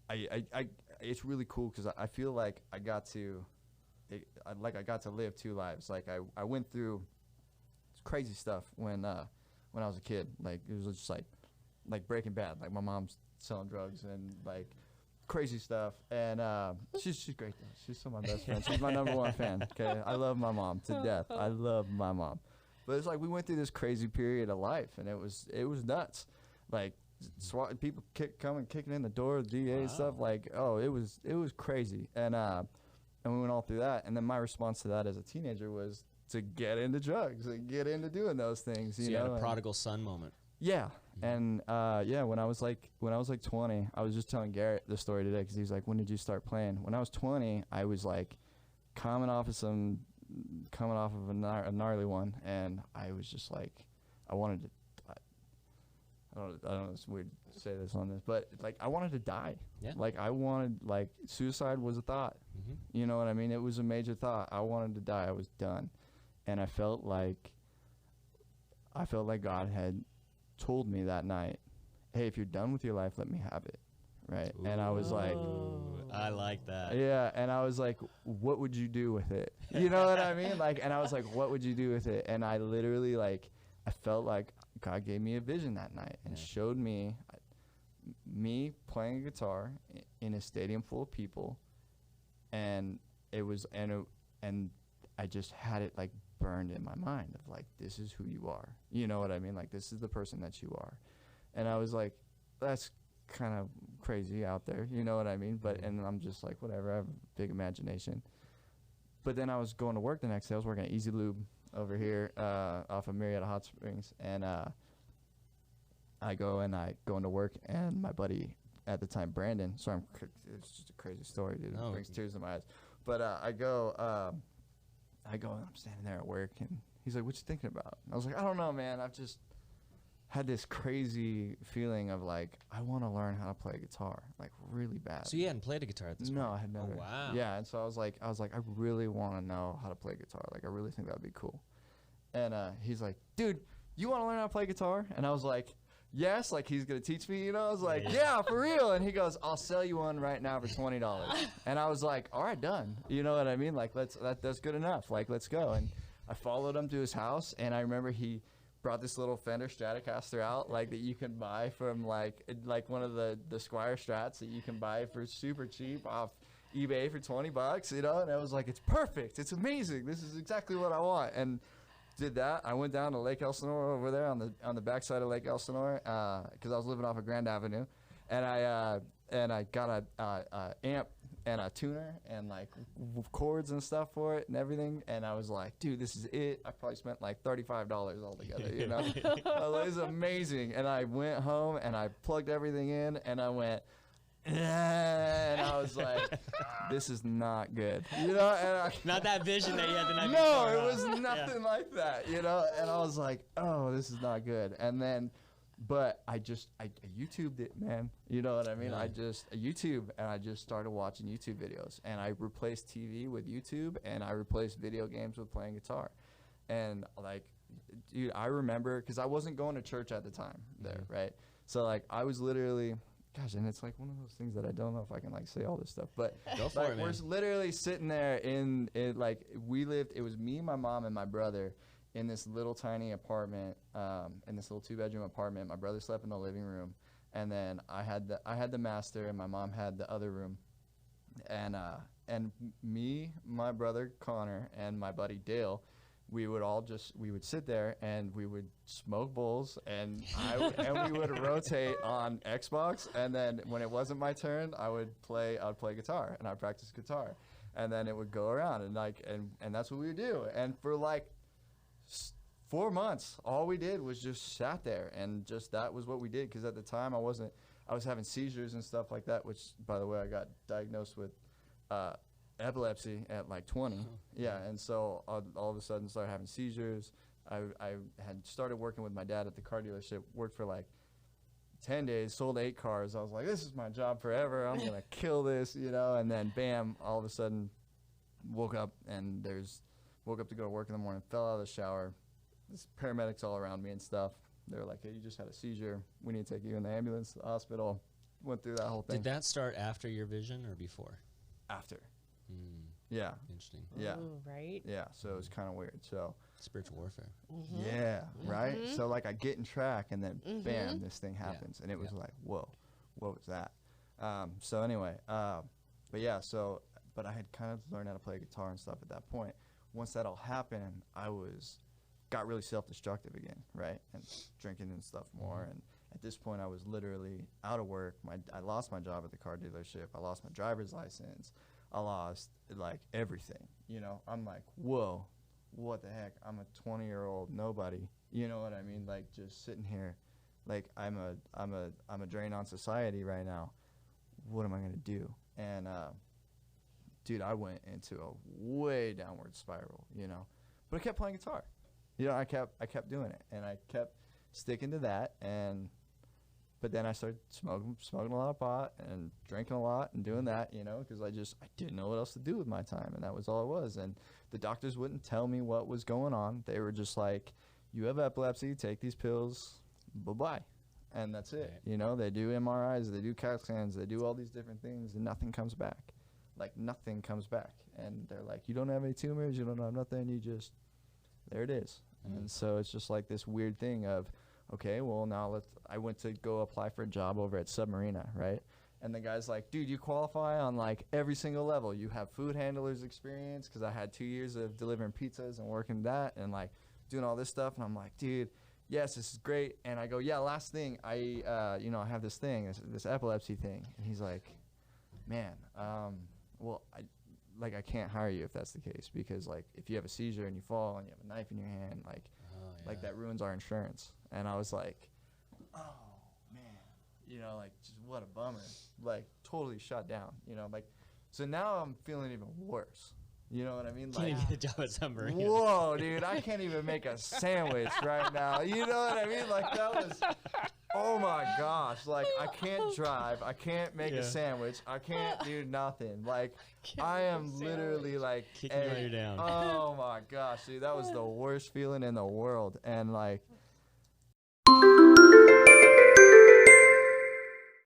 it's really cool because I feel like I got to live two lives. Like I went through crazy stuff when I was a kid. Like it was just like Breaking Bad. Like my mom's selling drugs and like crazy stuff. And she's great though. She's still my best friend. She's my #1 fan. Okay, I love my mom to death. I love my mom. But it's like we went through this crazy period of life, and it was nuts. Like SWAT people kicking in the door, DA and stuff. Like it was crazy. And we went all through that. And then my response to that as a teenager was to get into drugs and get into doing those things. So you had a prodigal son moment. Yeah. And when I was like 20, I was just telling Garrett the story today because he was like, "When did you start playing?" When I was 20, I was like coming off of a gnarly one, and I was just like, I wanted to. I don't know. It's weird to say this on this, but like I wanted to die. Yeah. Like I wanted, like suicide was a thought. You know what I mean? It was a major thought. I wanted to die. I was done, and I felt like God had told me that night, "Hey, if you're done with your life, let me have it." Right. Ooh. And I was like, I like that. Yeah. And I was like, what would you do with it? You know what I mean? Like, and I was like, what would you do with it? And I literally I felt like God gave me a vision that night and showed me playing a guitar in a stadium full of people. And and I just had it like burned in my mind of like, this is who you are. You know what I mean? Like, this is the person that you are. And I was like, that's kind of crazy out there, you know what I mean? But and I'm just like, whatever, I have a big imagination. But then I was going to work the next day. I was working at Easy Lube over here off of Marietta Hot Springs, and I go into work, and my buddy at the time, Brandon. So it's just a crazy story, dude. It brings tears to my eyes. But I go and I'm standing there at work, and he's like, "What you thinking about?" And I was like, "I don't know, man. I've just had this crazy feeling of like, I want to learn how to play guitar, like really bad." So you hadn't played a guitar at this point? No, I had never. Oh, wow. Yeah, and so I was like, I really want to know how to play guitar. Like, I really think that would be cool. And he's like, "Dude, you want to learn how to play guitar?" And I was like, "Yes." Like, he's gonna teach me, you know? I was like, "Yeah, for real." And he goes, "I'll sell you one right now for $20." And I was like, "All right, done." You know what I mean? Like, that's good enough. Like, let's go. And I followed him to his house, and I remember he brought this little Fender Stratocaster out, like that you can buy from like one of the Squire Strats that you can buy for super cheap off eBay for $20, you know. And I was like, it's perfect, it's amazing, this is exactly what I want. And did that. I went down to Lake Elsinore over there on the backside of Lake Elsinore because I was living off of Grand Avenue, and I got a amp and a tuner and like chords and stuff for it and everything. And I was like, dude, this is it. I probably spent like $35 altogether, you know. It was amazing. And I went home and I plugged everything in, and I went, and I was like, this is not good, you know. And not that vision that you had the night no, before. No, it was nothing like that, you know. And I was like, oh, this is not good. And then, but I YouTubed it, man. You know what I mean? Yeah. I just YouTube, and I just started watching YouTube videos, and I replaced TV with YouTube, and I replaced video games with playing guitar. And like, dude, I remember, because I wasn't going to church at the time there, right? So like, I was literally, gosh, and it's like one of those things that I don't know if I can like say all this stuff, but go for like, it, man. We're literally sitting there in like, we lived, it was me, my mom, and my brother in this little tiny apartment, in this little 2-bedroom apartment. My brother slept in the living room, and then I had the master, and my mom had the other room. And me, my brother Connor, and my buddy Dale, we would sit there and we would smoke bowls, and we would rotate on Xbox. And then when it wasn't my turn, I would play guitar, and I'd practice guitar, and then it would go around, and like and that's what we would do. And for like 4 months, all we did was just sat there, and just that was what we did. Because at the time I was having seizures and stuff like that, which, by the way, I got diagnosed with epilepsy at like 20. Yeah, and so all of a sudden started having seizures. I had started working with my dad at the car dealership, worked for like 10 days, sold 8 cars. I was like, this is my job forever, I'm gonna kill this, you know. And then bam, all of a sudden woke up to go to work in the morning, fell out of the shower. There's paramedics all around me and stuff. They were like, hey, you just had a seizure, we need to take you in the ambulance to the hospital. went through that whole thing. Did that start after your vision or before? After. Mm, Yeah. interesting. Yeah. Ooh, right. Yeah. So it was kind of weird. So Spiritual warfare. yeah, right. So like I get in track, and then bam, this thing happens, and it was like, whoa, what was that? So anyway, but yeah, so but I had kind of learned how to play guitar and stuff at that point. Once that all happened, I got really self-destructive again, right, and drinking and stuff more. And at this point, I was literally out of work. I lost my job at the car dealership. I lost my driver's license. I lost like everything. You know, I'm like, whoa, what the heck? I'm a 20-year-old nobody. You know what I mean? Like just sitting here, like I'm a drain on society right now. What am I gonna do? And dude, I went into a way downward spiral. You know, but I kept playing guitar. You know, I kept doing it, and I kept sticking to that. But then I started smoking a lot of pot and drinking a lot and doing that, you know, because I didn't know what else to do with my time, and that was all it was. And the doctors wouldn't tell me what was going on. They were just like, you have epilepsy, take these pills, bye-bye. And that's it. Right. You know, they do MRIs, they do CAT scans, they do all these different things, and nothing comes back. Like, nothing comes back. And they're like, you don't have any tumors, you don't have nothing, you just, there it is. And so it's just like this weird thing of, okay, well, now I went to go apply for a job over at Submarina, right? And the guy's like, dude, you qualify on like every single level. You have food handlers experience, because I had 2 years of delivering pizzas and working that and like doing all this stuff. And I'm like, dude, yes, this is great. And I go, yeah, last thing, I have this thing, this epilepsy thing. And he's like, man, well, I can't hire you if that's the case, because like if you have a seizure and you fall and you have a knife in your hand, like that ruins our insurance. And I was like, oh man, you know, like just what a bummer, like totally shut down, you know, like, so now I'm feeling even worse. You know what I mean? Like, Can't even get a job at Submarine. whoa, dude, I can't even make a sandwich right now. You know what I mean? Like that was, oh my gosh, like I can't drive, I can't make a sandwich, I can't do nothing. Like I am literally like kicking you while you're down. Oh my gosh, dude, that was the worst feeling in the world. And like